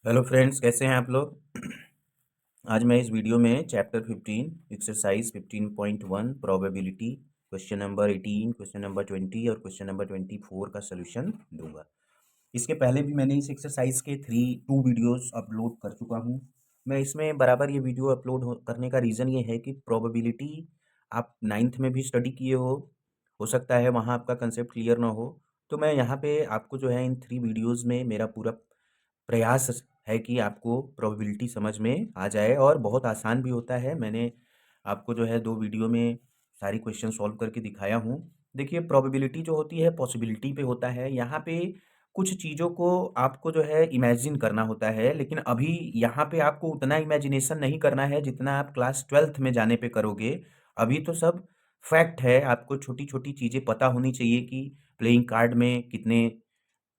Hello friends, कैसे हैं आप लोग। आज मैं इस वीडियो में chapter 15 exercise 15.1 probability question number 18, question number 20 और क्वेश्चन नंबर 24 का सलूशन दूंगा। इसके पहले भी मैंने इस एक्सरसाइज के टू वीडियोस अपलोड कर चुका हूं। मैं इसमें बराबर ये वीडियो अपलोड करने का रीज़न ये है कि प्रोबेबिलिटी आप 9th में भी स्टडी किए हो सकता है वहाँ आपका कंसेप्ट क्लियर ना हो। तो मैं यहाँ पे आपको जो है इन 3 वीडियोज़ में मेरा पूरा प्रयास है कि आपको प्रोबेबिलिटी समझ में आ जाए और बहुत आसान भी होता है। मैंने आपको जो है 2 वीडियो में सारी क्वेश्चन सॉल्व करके दिखाया हूँ। देखिए, प्रोबेबिलिटी जो होती है पॉसिबिलिटी पे होता है। यहाँ पे कुछ चीज़ों को आपको जो है इमेजिन करना होता है, लेकिन अभी यहाँ पे आपको उतना इमेजिनेशन नहीं करना है जितना आप क्लास 12th में जाने पे करोगे। अभी तो सब फैक्ट है, आपको छोटी-छोटी चीज़ें पता होनी चाहिए कि प्लेइंग कार्ड में कितने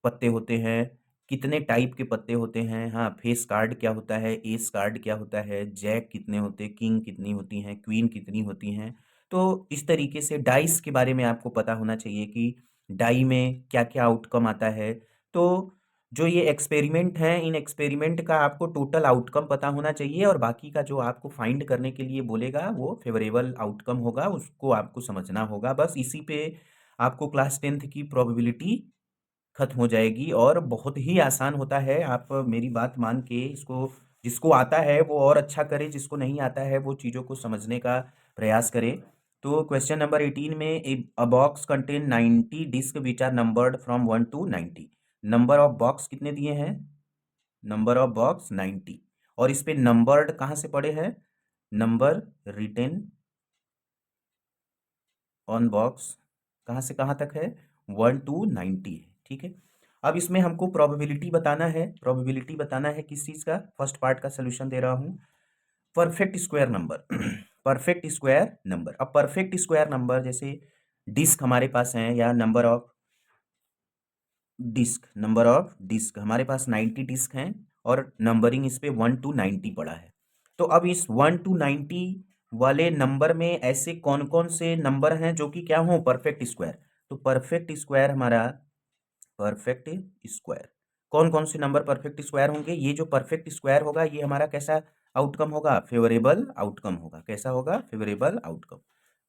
पत्ते होते हैं, कितने टाइप के पत्ते होते हैं। हाँ, फेस कार्ड क्या होता है, एस कार्ड क्या होता है, जैक कितने होते हैं, किंग कितनी होती हैं, क्वीन कितनी होती हैं। तो इस तरीके से डाइस के बारे में आपको पता होना चाहिए कि डाई में क्या-क्या आउटकम आता है। तो जो ये एक्सपेरिमेंट हैं, इन एक्सपेरिमेंट का आपको टोटल आउटकम पता होना चाहिए और बाकी का जो आपको फाइंड करने के लिए बोलेगा, वो फेवरेबल आउटकम होगा, उसको आपको समझना होगा। बस इसी पे आपको क्लास 10th की प्रोबेबिलिटी खत्म हो जाएगी और बहुत ही आसान होता है। आप मेरी बात मान के इसको, जिसको आता है वो और अच्छा करे, जिसको नहीं आता है वो चीज़ों को समझने का प्रयास करे। तो क्वेश्चन नंबर 18 में a box contain 90 disc which are numbered from 1 to 90। Number of box कितने दिए हैं? Number of box 90। और इस पे नंबर्ड कहाँ से पढ़े हैं? नंबर रिटेन ऑन बॉक्स कहाँ से कहाँ तक है? 1 टू 90 है, ठीक है। अब इसमें हमको प्रोबेबिलिटी बताना है। प्रोबेबिलिटी बताना है किस चीज़ का? फर्स्ट पार्ट का सॉल्यूशन दे रहा हूँ। Perfect square number perfect square number. अब परफेक्ट स्क्वायर नंबर जैसे डिस्क हमारे पास हैं, या नंबर ऑफ डिस्क हमारे पास 90 डिस्क हैं और नंबरिंग इस पे 1 टू 90 पड़ा है। तो अब इस 1 टू 90 वाले नंबर में ऐसे कौन कौन से नंबर हैं जो कि क्या हो परफेक्ट स्क्वायर? तो परफेक्ट स्क्वायर हमारा, परफेक्ट स्क्वायर कौन कौन से नंबर परफेक्ट स्क्वायर होंगे? ये जो परफेक्ट स्क्वायर होगा ये हमारा कैसा आउटकम होगा? फेवरेबल आउटकम होगा। कैसा होगा? Favourable outcome.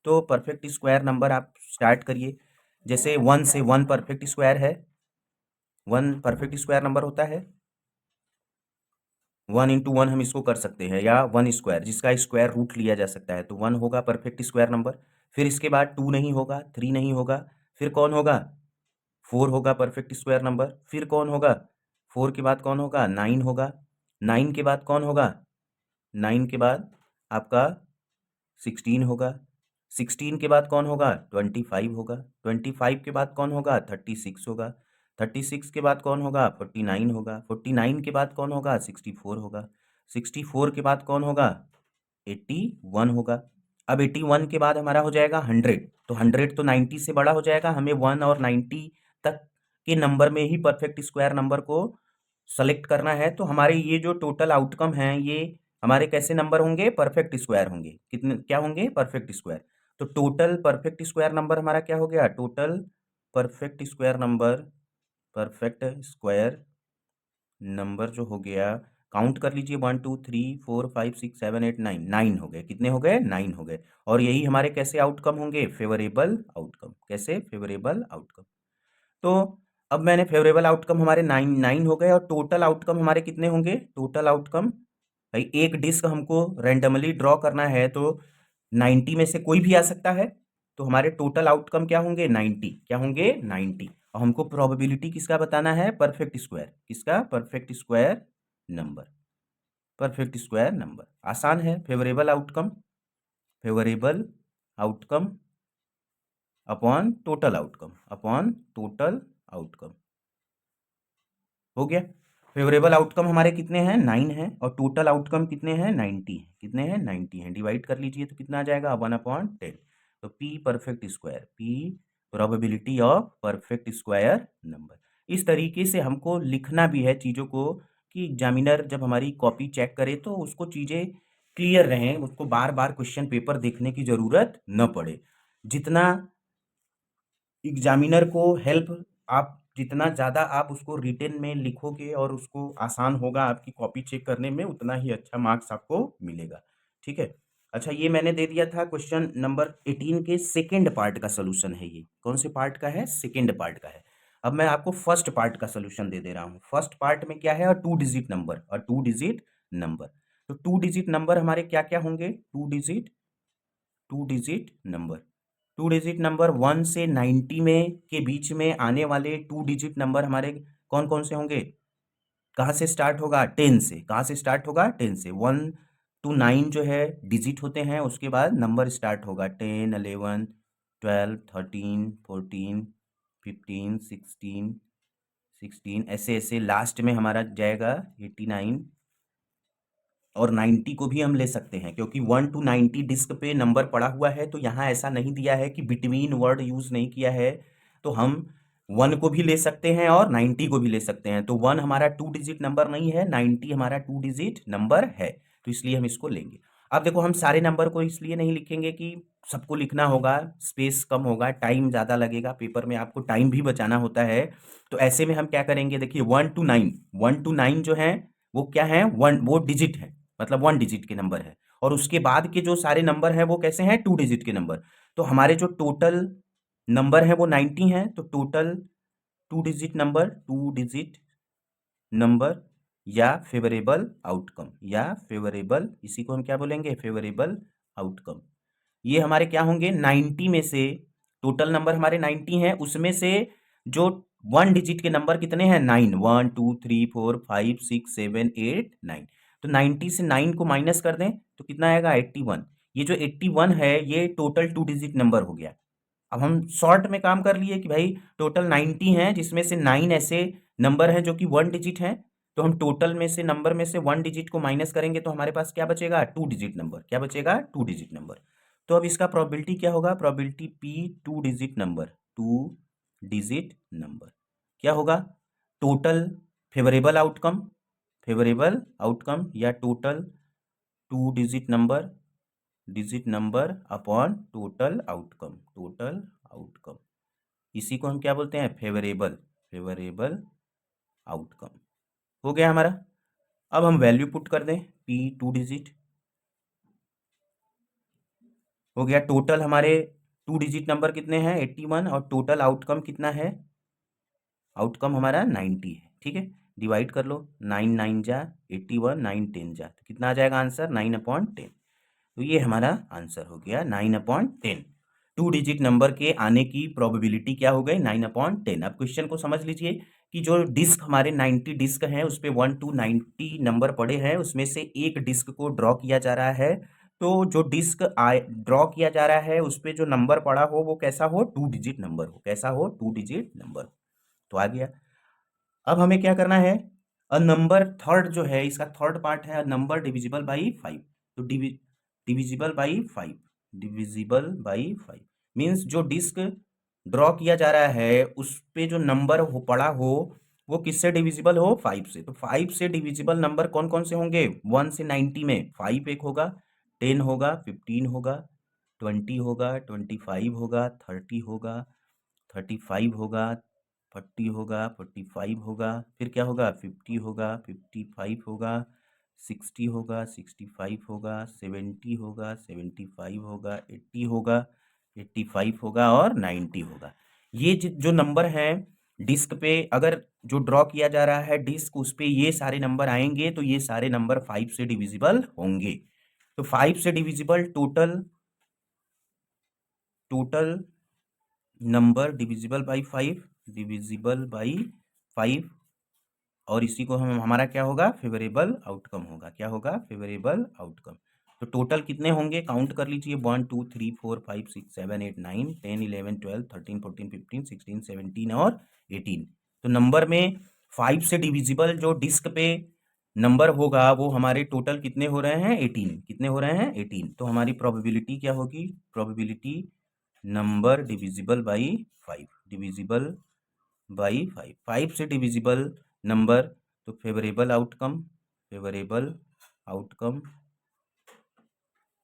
तो परफेक्ट स्क्वायर नंबर आप स्टार्ट करिए। जैसे 1 से 1 परफेक्ट स्क्वायर है, 1 परफेक्ट स्क्वायर नंबर होता है। 1 इंटू 1 हम इसको कर सकते हैं, या 1 स्क्वायर जिसका स्क्वायर रूट लिया जा सकता है, तो 1 होगा परफेक्ट स्क्वायर नंबर। फिर इसके बाद 2 नहीं होगा, 3 नहीं होगा, फिर कौन होगा? 4 होगा परफेक्ट स्क्वायर नंबर। फिर कौन होगा? 4 के बाद कौन होगा? 9 होगा। 9 के बाद कौन होगा? 9 के बाद आपका 16 होगा। 16 के बाद कौन होगा? 25 होगा। 25 के बाद कौन होगा? 36 होगा। 36 के बाद कौन होगा? 49 होगा। 49 के बाद कौन होगा? 64 होगा। 64 के बाद कौन होगा? 81 होगा। अब 81 के बाद हमारा हो जाएगा 100। तो 100 तो 90 से बड़ा हो जाएगा, हमें 1 और 90 तक के नंबर में ही परफेक्ट स्क्वायर नंबर को सेलेक्ट करना है। तो हमारे ये जो टोटल आउटकम हैं, ये हमारे कैसे नंबर होंगे? परफेक्ट स्क्वायर होंगे। कितने क्या होंगे? Perfect square. तो टोटल परफेक्ट स्क्वायर नंबर हमारा क्या हो गया? Total perfect square number, perfect square number जो हो गया, काउंट कर लीजिए, 1 2 3 4 5 6 7 8 9, 9 हो गए। कितने हो गए? 9 हो गए। और यही हमारे कैसे आउटकम होंगे? Favourable outcome. कैसे? Favourable outcome. तो अब मैंने फेवरेबल आउटकम हमारे 9 हो गए, और टोटल आउटकम हमारे कितने होंगे? टोटल आउटकम, भाई एक डिस्क हमको रेंडमली ड्रॉ करना है तो 90 में से कोई भी आ सकता है। तो हमारे टोटल आउटकम क्या होंगे? 90। क्या होंगे? 90। और हमको प्रोबेबिलिटी किसका बताना है? Perfect square. किसका? Perfect square number. Perfect square number आसान है। Favourable outcome, favourable outcome upon total outcome, upon total outcome. हो गया। फेवरेबल आउटकम हमारे कितने हैं? 9 हैं, और टोटल आउटकम कितने हैं? 90 हैं। कितने हैं? 90 हैं। डिवाइड कर लीजिए तो कितना आ जाएगा? 1/10। तो P perfect square, P probability of perfect square number. इस तरीके से हमको लिखना भी है चीज़ों को, कि एग्जामिनर जब हमारी कॉपी चेक करे तो उसको चीज़ें क्लियर रहें, उसको बार बार क्वेश्चन पेपर देखने की ज़रूरत न पड़े। जितना एग्जामिनर को हेल्प आप जितना ज़्यादा आप उसको रिटेन में लिखोगे और उसको आसान होगा आपकी कॉपी चेक करने में, उतना ही अच्छा मार्क्स आपको मिलेगा। ठीक है। अच्छा, ये मैंने दे दिया था क्वेश्चन नंबर 18 के सेकेंड पार्ट का सोल्यूशन है। ये कौन से पार्ट का है? सेकेंड पार्ट का है। अब मैं आपको फर्स्ट पार्ट का सोल्यूशन दे दे रहा हूँ। फर्स्ट पार्ट में क्या है? और 2 डिजिट नंबर, और 2 डिजिट नंबर। तो 2 डिजिट नंबर हमारे क्या क्या होंगे? 2 डिजिट नंबर। 2 डिजिट नंबर 1 से 90 में के बीच में आने वाले 2 डिजिट नंबर हमारे कौन कौन से होंगे? कहाँ से स्टार्ट होगा? 10 से। कहाँ से स्टार्ट होगा? 10 से। 1 to 9 जो है डिजिट होते हैं, उसके बाद नंबर स्टार्ट होगा 10, 11, 12, 13, 14, 15, 16 ऐसे ऐसे लास्ट में हमारा जाएगा 89, और 90 को भी हम ले सकते हैं, क्योंकि 1 to 90 डिस्क पे नंबर पड़ा हुआ है, तो यहाँ ऐसा नहीं दिया है कि बिटवीन वर्ड यूज नहीं किया है, तो हम 1 को भी ले सकते हैं और 90 को भी ले सकते हैं। तो 1 हमारा 2 डिजिट नंबर नहीं है, 90 हमारा 2 डिजिट नंबर है, तो इसलिए हम इसको लेंगे। अब देखो, हम सारे नंबर को इसलिए नहीं लिखेंगे कि सबको लिखना होगा, स्पेस कम होगा, टाइम ज़्यादा लगेगा, पेपर में आपको टाइम भी बचाना होता है। तो ऐसे में हम क्या करेंगे? देखिए, 1 to 9 जो है वो क्या है? वो डिजिट है, मतलब 1 डिजिट के नंबर है। और उसके बाद के जो सारे नंबर हैं वो कैसे हैं? 2 डिजिट के नंबर। तो हमारे जो टोटल नंबर है वो 90 है, तो टोटल 2 डिजिट नंबर या फेवरेबल आउटकम, या फेवरेबल, इसी को हम क्या बोलेंगे? Favourable outcome. ये हमारे क्या होंगे? 90 में से, टोटल नंबर हमारे 90 हैं, उसमें से जो 1 डिजिट के नंबर कितने हैं? 9। 1 2 3 4 5 6 7 8 9। तो 90 से 9 को माइनस कर दें तो कितना आएगा? 81। ये जो 81 है ये टोटल 2 डिजिट नंबर हो गया। अब हम शॉर्ट में काम कर लिए कि भाई टोटल 90 हैं, जिसमें से 9 ऐसे नंबर हैं जो कि 1 डिजिट हैं, तो हम टोटल में से नंबर में से 1 डिजिट को माइनस करेंगे तो हमारे पास क्या बचेगा? 2 डिजिट नंबर। क्या बचेगा? 2 डिजिट नंबर। तो अब इसका प्रोबेबिलिटी क्या होगा? Probability P 2 digit number, 2 digit number क्या होगा? टोटल फेवरेबल आउटकम या total 2 digit number upon total outcome, इसी को हम क्या बोलते हैं? Favourable outcome. हो गया हमारा। अब हम वैल्यू पुट कर दें, पी 2 डिजिट हो गया। टोटल हमारे 2 डिजिट नंबर कितने हैं? 81, और टोटल आउटकम कितना है? आउटकम हमारा 90 है। ठीक है, डिवाइड कर लो, 9 9 जा 81, 9 10 जा, तो कितना आ जाएगा आंसर? 9/10। तो ये हमारा आंसर हो गया 9/10। 2 डिजिट नंबर के आने की प्रोबेबिलिटी क्या हो गई? 9/10। अब क्वेश्चन को समझ लीजिए कि जो डिस्क हमारे 90 डिस्क हैं उस पे 1 to 90 नंबर पड़े हैं, उसमें से एक डिस्क को ड्रॉ किया जा रहा है। तो जो डिस्क ड्रॉ किया जा रहा है उस पे जो नंबर पड़ा हो वो कैसा हो? 2 डिजिट नंबर हो। कैसा हो? 2 डिजिट नंबर। तो आ गया। अब हमें क्या करना है? अ नंबर, थर्ड जो है इसका थर्ड पार्ट है, नंबर डिविजिबल बाई 5। तो divisible by 5, divisible by 5 means जो डिस्क ड्रॉ किया जा रहा है उस पे जो नंबर हो पड़ा हो वो किससे डिविजिबल हो? 5 से। तो 5 से डिविजिबल नंबर कौन कौन से होंगे? 1 से 90 में 5 एक होगा, 10 होगा, 15 होगा, 20 होगा, 25 होगा, 30 होगा, 35 होगा, 40 होगा, 45 होगा, फिर क्या होगा? 50 होगा, 55 होगा, 60 होगा, 65 होगा, 70 होगा, 75 होगा, 80 होगा, 85 होगा और 90 होगा। ये जो नंबर हैं डिस्क पे, अगर जो ड्रॉ किया जा रहा है डिस्क उस पे ये सारे नंबर आएंगे तो ये सारे नंबर 5 से डिविजिबल होंगे। तो 5 से divisible total number divisible by 5, और इसी को हम, हमारा क्या होगा? फेवरेबल आउटकम होगा। क्या होगा? Favourable outcome. तो टोटल कितने होंगे? काउंट कर लीजिए, 1 2 3 4 5 6 7 8 9 10 11 12 13 14 15 16 17 और 18। तो नंबर में 5 से डिविजिबल जो डिस्क पे नंबर होगा वो हमारे टोटल कितने हो रहे हैं? 18। कितने हो रहे हैं? 18। तो हमारी प्रोबेबिलिटी क्या होगी? Probability number divisible by 5, divisible by 5, 5 से डिविजिबल नंबर, तो favourable outcome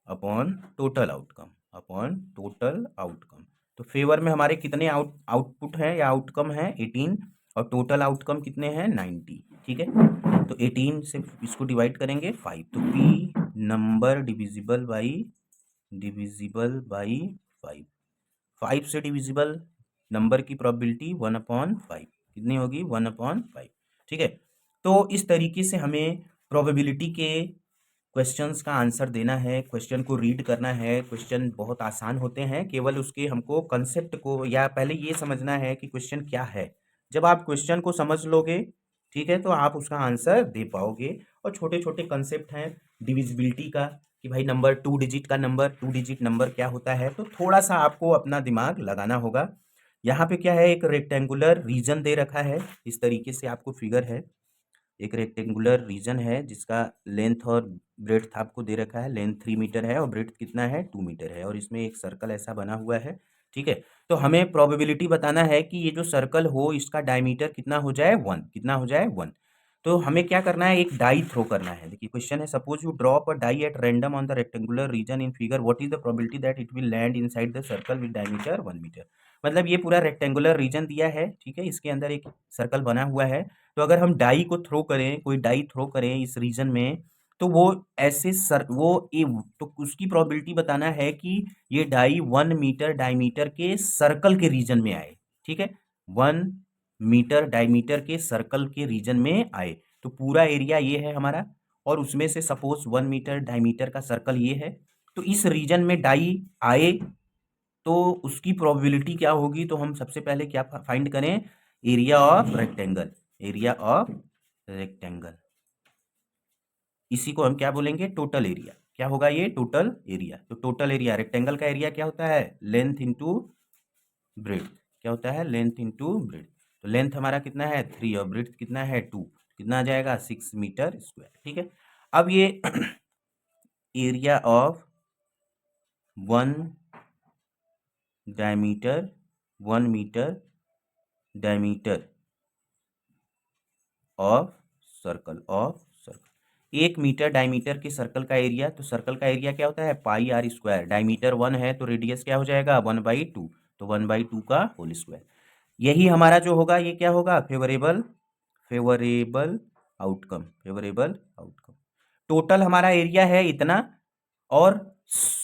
upon total outcome. तो फेवर में हमारे कितने आउटपुट हैं या आउटकम हैं? 18। और टोटल आउटकम कितने हैं 90। ठीक है, तो 18 से इसको डिवाइड करेंगे 5, तो पी नंबर डिविजिबल बाई 5। 5 से डिविजिबल नंबर की प्रोबेबिलिटी 1/5 कितनी होगी 1/5। ठीक है, तो इस तरीके से हमें प्रोबेबिलिटी के क्वेश्चंस का आंसर देना है, क्वेश्चन को रीड करना है। क्वेश्चन बहुत आसान होते हैं, केवल उसके हमको कंसेप्ट को या पहले ये समझना है कि क्वेश्चन क्या है। जब आप क्वेश्चन को समझ लोगे, ठीक है, तो आप उसका आंसर दे पाओगे। और छोटे छोटे कंसेप्ट हैं डिविजिबिलिटी का कि भाई नंबर 2 डिजिट का नंबर 2 डिजिट नंबर क्या होता है, तो थोड़ा सा आपको अपना दिमाग लगाना होगा। यहाँ पे क्या है, एक रेक्टेंगुलर रीजन दे रखा है, इस तरीके से आपको फिगर है। एक रेक्टेंगुलर रीजन है जिसका लेंथ और ब्रेड्थ आपको दे रखा है। लेंथ 3 मीटर है और ब्रेड्थ कितना है 2 मीटर है, और इसमें एक सर्कल ऐसा बना हुआ है। ठीक है, तो हमें प्रोबेबिलिटी बताना है कि ये जो सर्कल हो इसका डायमीटर कितना हो जाए 1, कितना हो जाए 1। तो हमें क्या करना है, एक डाई थ्रो करना है। देखिए क्वेश्चन है, suppose you drop a die at random on the rectangular region in figure, what is the probability that it will land inside the circle with diameter 1 metre. मतलब ये पूरा रेक्टेंगुलर रीजन दिया है, ठीक है, इसके अंदर एक सर्कल बना हुआ है। तो अगर हम डाई को थ्रो करें, कोई डाई थ्रो करें इस रीजन में, तो वो ऐसे तो उसकी प्रोबेबिलिटी बताना है कि ये डाई 1 मीटर डायमीटर के सर्कल के रीजन में आए। ठीक है, 1 मीटर डायमीटर के सर्कल के रीजन में आए। तो पूरा एरिया ये है हमारा, और उसमें से सपोज 1 मीटर डायमीटर का सर्कल ये है। तो इस रीजन में डाई आए तो उसकी प्रोबेबिलिटी क्या होगी, तो हम सबसे पहले क्या फाइंड करें, area of rectangle. Area of rectangle, इसी को हम क्या बोलेंगे, टोटल एरिया। क्या होगा ये, टोटल एरिया। तो टोटल एरिया, रेक्टेंगल का एरिया क्या होता है, लेंथ इंटू ब्रेड्थ। क्या होता है, लेंथ इंटू ब्रेड्थ। तो लेंथ हमारा कितना है 3 और ब्रेड्थ कितना है 2, कितना आ जाएगा 6 मीटर स्क्वायर। ठीक है, अब ये area of 1 diameter 1 metre diameter of circle 1 metre diameter के सर्कल का एरिया। तो सर्कल का एरिया क्या होता है, पाई आर स्क्वायर। डायमीटर 1 है तो रेडियस क्या हो जाएगा 1/2, तो 1/2 का होल स्क्वायर। यही हमारा जो होगा ये क्या होगा, favourable outcome. Favourable outcome, total हमारा एरिया है इतना, और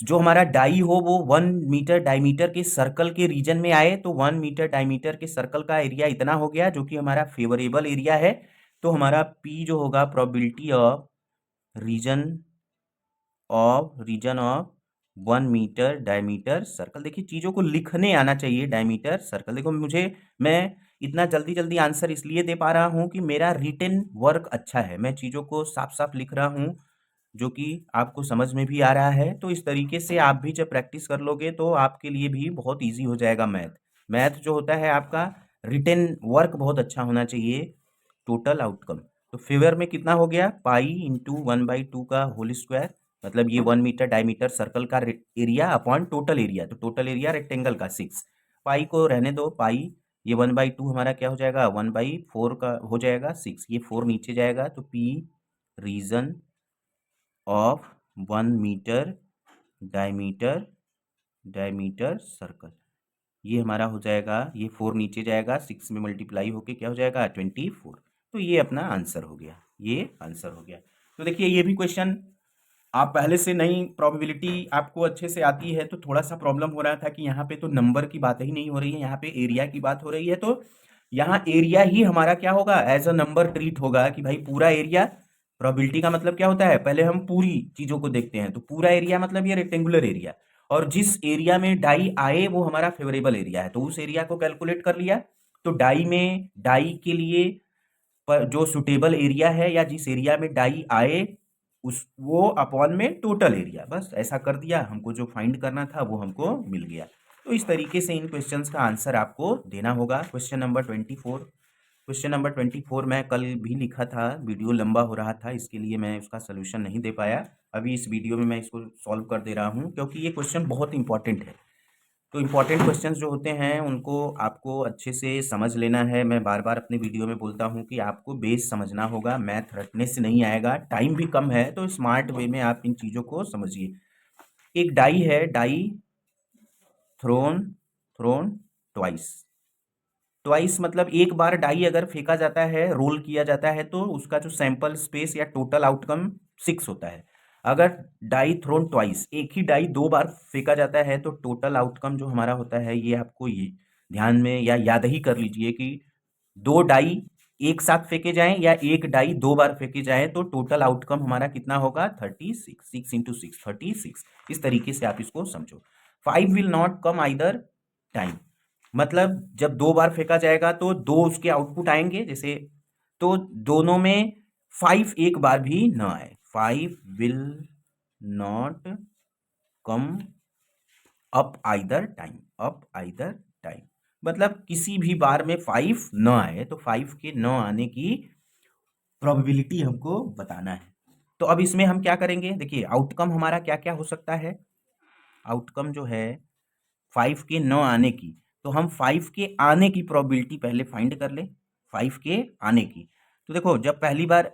जो हमारा डाई हो वो 1 मीटर डायमीटर के सर्कल के रीजन में आए, तो 1 मीटर डायमीटर के सर्कल का एरिया इतना हो गया, जो कि हमारा फेवरेबल एरिया है। तो हमारा पी जो होगा, probability of region of 1 metre diameter circle. देखिए चीज़ों को लिखने आना चाहिए, डायमीटर सर्कल। देखो मैं इतना जल्दी जल्दी आंसर इसलिए दे पा रहा हूँ कि मेरा रिटन वर्क अच्छा है, मैं चीज़ों को साफ साफ लिख रहा हूँ, जो कि आपको समझ में भी आ रहा है। तो इस तरीके से आप भी जब प्रैक्टिस कर लोगे तो आपके लिए भी बहुत ईजी हो जाएगा मैथ जो होता है आपका, रिटन वर्क बहुत अच्छा होना चाहिए। टोटल आउटकम, तो फिगर में कितना हो गया, पाई इंटू 1/2 का होल स्क्वायर, मतलब ये 1 मीटर डायमीटर सर्कल का एरिया अपॉन टोटल एरिया। तो टोटल एरिया रेक्टेंगल का 6, पाई को रहने दो, पाई ये 1/2 हमारा क्या हो जाएगा 1/4 का हो जाएगा 6, ये 4 नीचे जाएगा, तो P region of 1 metre diameter circle, ये हमारा हो जाएगा, ये 4 नीचे जाएगा, 6 में मल्टीप्लाई होके क्या हो जाएगा 24। तो ये अपना आंसर हो गया, ये आंसर हो गया। तो देखिए ये भी क्वेश्चन आप पहले से नहीं, प्रोबेबिलिटी आपको अच्छे से आती है, तो थोड़ा सा प्रॉब्लम हो रहा था कि यहाँ पे तो नंबर की बात ही नहीं हो रही है, यहाँ पे एरिया की बात हो रही है। तो यहाँ एरिया ही हमारा क्या होगा, एज अ नंबर ट्रीट होगा कि भाई पूरा एरिया। प्रोबेबिलिटी का मतलब क्या होता है, पहले हम पूरी चीजों को देखते हैं। तो पूरा एरिया मतलब ये रेक्टेंगुलर एरिया, और जिस एरिया में डाई आए वो हमारा फेवरेबल एरिया है, तो उस एरिया को कैलकुलेट कर लिया। तो डाई के लिए पर जो सुटेबल एरिया है, या जिस एरिया में डाई आए उस वो अपॉन में टोटल एरिया, बस ऐसा कर दिया, हमको जो फाइंड करना था वो हमको मिल गया। तो इस तरीके से इन क्वेश्चंस का आंसर आपको देना होगा। क्वेश्चन नंबर 24 मैं कल भी लिखा था, वीडियो लंबा हो रहा था, इसके लिए मैं उसका सोल्यूशन नहीं दे पाया। अभी इस वीडियो में मैं इसको सॉल्व कर दे रहा हूँ, क्योंकि ये क्वेश्चन बहुत इंपॉर्टेंट है। तो इम्पॉर्टेंट क्वेश्चंस जो होते हैं उनको आपको अच्छे से समझ लेना है। मैं बार बार अपने वीडियो में बोलता हूँ कि आपको बेस समझना होगा, मैथ रटने से नहीं आएगा, टाइम भी कम है, तो स्मार्ट वे में आप इन चीज़ों को समझिए। एक डाई है, डाई थ्रोन ट्वाइस, ट्वाइस मतलब एक बार डाई अगर फेंका जाता है, रोल किया जाता है, तो उसका जो सैंपल स्पेस या टोटल आउटकम 6 होता है। अगर डाई थ्रोन ट्वाइस, एक ही डाई 2 बार फेंका जाता है, तो टोटल आउटकम जो हमारा होता है, ये आपको ये ध्यान में या याद ही कर लीजिए कि 2 डाई एक साथ फेंके जाएं या एक डाई 2 बार फेंके जाएं, तो टोटल आउटकम हमारा कितना होगा? 36। 6 इंटू 6 36। इस तरीके से आप इसको समझो। 5 will not come either time, मतलब जब 2 बार फेंका जाएगा तो 2 उसके आउटपुट आएंगे, जैसे तो दोनों में 5 एक बार भी ना आए। 5 will not come up either time, up either time, मतलब किसी भी बार में 5 न आए, तो 5 के न आने की प्रोबेबिलिटी हमको बताना है। तो अब इसमें हम क्या करेंगे, देखिए आउटकम हमारा क्या क्या हो सकता है। आउटकम जो है 5 के न आने की, तो हम 5 के आने की प्रोबेबिलिटी पहले फाइंड कर ले, 5 के आने की। तो देखो जब पहली बार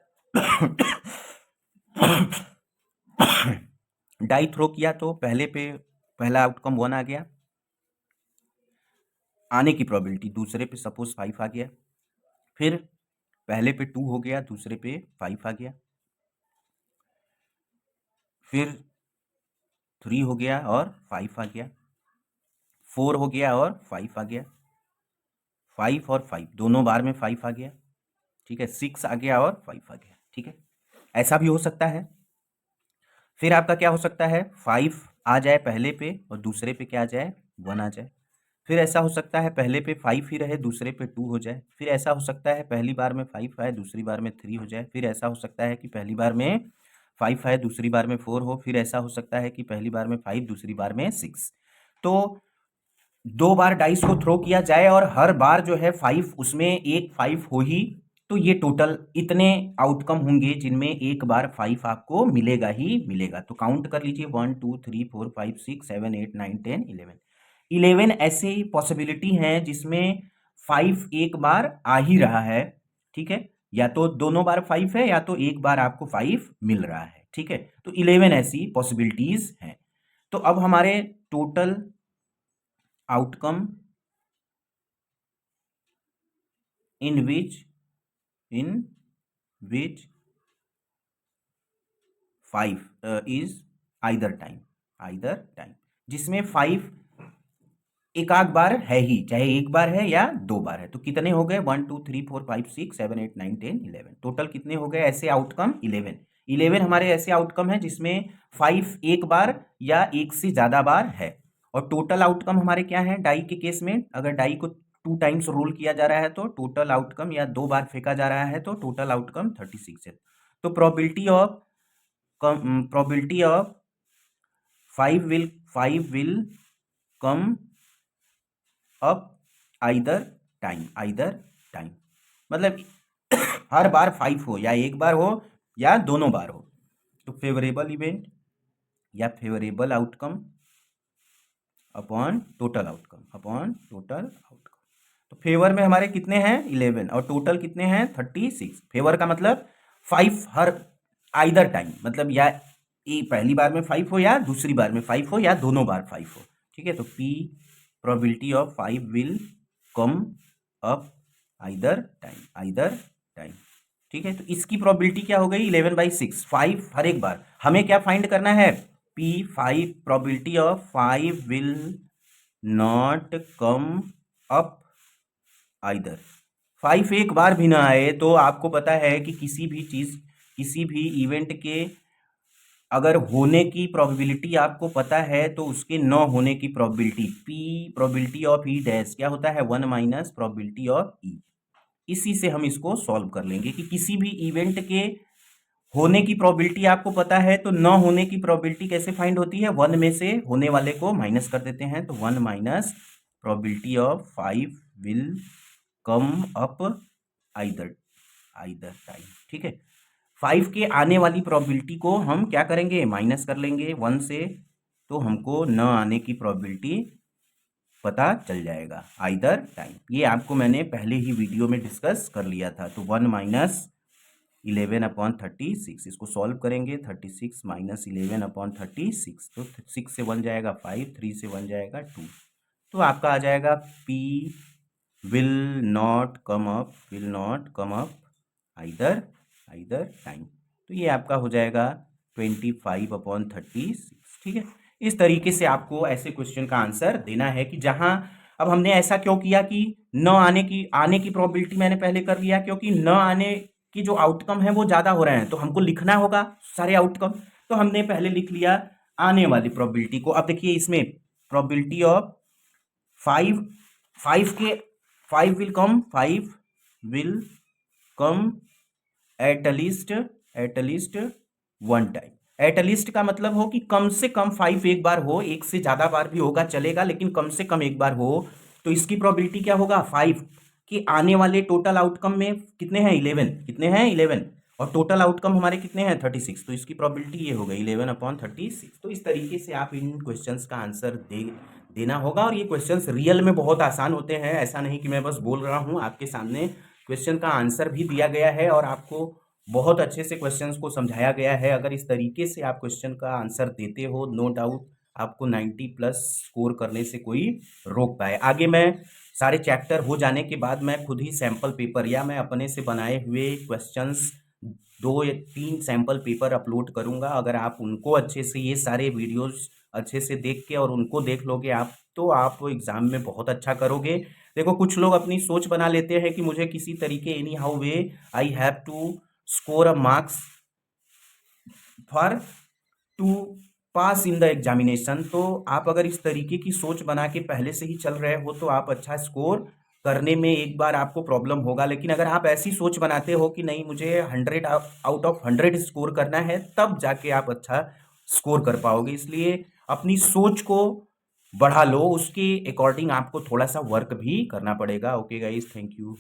डाई थ्रो किया तो पहला आउटकम 1 आ गया, आने की प्रोबेबिलिटी दूसरे पे सपोज 5 आ गया, फिर पहले पे 2 हो गया, दूसरे पे 5 आ गया, फिर 3 हो गया और 5 आ गया, 4 हो गया और 5 आ गया, 5 और 5 दोनों बार में 5 आ गया, ठीक है, 6 आ गया और 5 आ गया, ठीक है। ऐसा भी हो सकता है। फिर आपका क्या हो सकता है, 5 आ जाए पहले पे और दूसरे पे क्या आ जाए, 1 आ जाए। फिर ऐसा हो सकता है पहले पे 5 ही रहे, दूसरे पे 2 हो जाए। फिर ऐसा हो सकता है पहली बार में 5 आए, दूसरी बार में 3 हो जाए। फिर ऐसा हो सकता है कि पहली बार में 5 आए, दूसरी बार में 4 हो। फिर ऐसा हो सकता है कि पहली बार में 5, दूसरी बार में 6। तो 2 बार डाइस को थ्रो किया जाए और हर बार जो है 5, उसमें एक 5 हो ही, तो ये टोटल इतने आउटकम होंगे जिनमें एक बार 5 आपको मिलेगा ही मिलेगा। तो काउंट कर लीजिए 1 2 3 4 5 6 7 8 9 10 11। 11 ऐसे पॉसिबिलिटी हैं जिसमें 5 एक बार आ ही रहा है, ठीक है, या तो दोनों बार 5 है या तो एक बार आपको 5 मिल रहा है, ठीक है। तो 11 ऐसी पॉसिबिलिटीज हैं। तो अब हमारे total outcome in which 5 is either time, जिसमें 5 एक आध बार है ही, चाहे एक बार है या 2 बार है। तो कितने हो गए, 1 2 3 4 5 6 7 8 9 10 11, टोटल कितने हो गए ऐसे आउटकम, 11। 11 हमारे ऐसे आउटकम है जिसमें 5 एक बार या एक से ज्यादा बार है। और टोटल आउटकम हमारे क्या है, डाई के केस में अगर डाई को 2 टाइम्स रोल किया जा रहा है तो टोटल आउटकम, या 2 बार फेंका जा रहा है तो टोटल आउटकम 36 है। तो probability of 5 will come up either time, मतलब हर बार 5 हो, या एक बार हो या दोनों बार हो। तो फेवरेबल इवेंट या favourable outcome upon total outcome. तो फेवर में हमारे कितने हैं, 11, और टोटल कितने हैं, 36। फेवर का मतलब 5 हर आइदर टाइम, मतलब या पहली बार में 5 हो या दूसरी बार में 5 हो या दोनों बार 5 हो, ठीक है। तो P probability of 5 will come up either time, ठीक है। तो इसकी प्रोबेबिलिटी क्या हो गई, 11/6, 5 हर एक बार। हमें क्या फाइंड करना है, P5 probability of 5 will not come up either. 5 एक बार भी ना आए, तो आपको पता है कि किसी भी इवेंट के अगर होने की प्रोबेबिलिटी आपको पता है, तो उसके न होने की probability, P probability of E dash क्या होता है, 1 माइनस प्रोबेबिलिटी ऑफ ई। इसी से हम इसको सॉल्व कर लेंगे कि किसी भी इवेंट के होने की प्रोबेबिलिटी आपको पता है, तो न होने की प्रोबेबिलिटी कैसे फाइंड होती है, 1 में से होने वाले को माइनस कर देते हैं। तो 1 minus probability of 5 will come up either time, ठीक है। 5 के आने वाली प्रोबेबिलिटी को हम क्या करेंगे, माइनस कर लेंगे 1 से, तो हमको न आने की प्रोबेबिलिटी पता चल जाएगा आइदर टाइम। ये आपको मैंने पहले ही वीडियो में डिस्कस कर लिया था। तो 1 माइनस 11/36, इसको सॉल्व करेंगे, 36 माइनस 11/36, तो 6 से 1 जाएगा 5, 3 से 1 जाएगा 2, तो आपका आ जाएगा P will not come up either time. तो ये आपका हो जाएगा 25/36। ठीक है, इस तरीके से आपको ऐसे क्वेश्चन का आंसर देना है कि जहां, अब हमने ऐसा क्यों किया कि न आने की प्रोबेबिलिटी मैंने पहले कर लिया, क्योंकि न आने की जो आउटकम है वो ज्यादा हो रहे हैं, तो हमको लिखना होगा सारे आउटकम, तो हमने पहले लिख लिया आने वाली प्रोबेबिलिटी को। अब देखिए इसमें प्रोबेबिलिटी ऑफ 5 5 के 5 will come at least 1 time. At least का मतलब हो कि कम से कम 5 एक बार हो, एक से ज्यादा बार भी होगा चलेगा, लेकिन कम से कम एक बार हो। तो इसकी प्रोबेबिलिटी क्या होगा 5 कि आने वाले टोटल आउटकम में कितने हैं 11, कितने हैं 11, और टोटल आउटकम हमारे कितने हैं 36, तो इसकी प्रोबेबिलिटी ये हो गई 11/36। तो इस तरीके से आप इन क्वेश्चंस का आंसर देना होगा। और ये क्वेश्चंस रियल में बहुत आसान होते हैं, ऐसा नहीं कि मैं बस बोल रहा हूँ, आपके सामने क्वेश्चन का आंसर भी दिया गया है और आपको बहुत अच्छे से क्वेश्चंस को समझाया गया है। अगर इस तरीके से आप क्वेश्चन का आंसर देते हो, नो डाउट आपको 90+ स्कोर करने से कोई रोक पाए। आगे मैं सारे चैप्टर हो जाने के बाद मैं खुद ही सैंपल पेपर या मैं अपने से बनाए हुए क्वेश्चंस 2 या 3 सैंपल पेपर अपलोड करूंगा। अगर आप उनको अच्छे से, ये सारे वीडियोस अच्छे से देख के और उनको देख लोगे आप, तो आप एग्जाम में बहुत अच्छा करोगे। देखो कुछ लोग अपनी सोच बना लेते हैं कि मुझे किसी तरीके any how way I have to score a marks for to pass in the examination. तो आप अगर इस तरीके की सोच बना के पहले से ही चल रहे हो तो आप अच्छा स्कोर करने में एक बार आपको प्रॉब्लम होगा। लेकिन अगर आप ऐसी सोच बनाते हो कि नहीं मुझे 100 आउट ऑफ 100 स्कोर करना है, तब जाके आप अच्छा स्कोर कर पाओगे। इसलिए अपनी सोच को बढ़ा लो, उसके अकॉर्डिंग आपको थोड़ा सा वर्क भी करना पड़ेगा। Okay guys, thank you.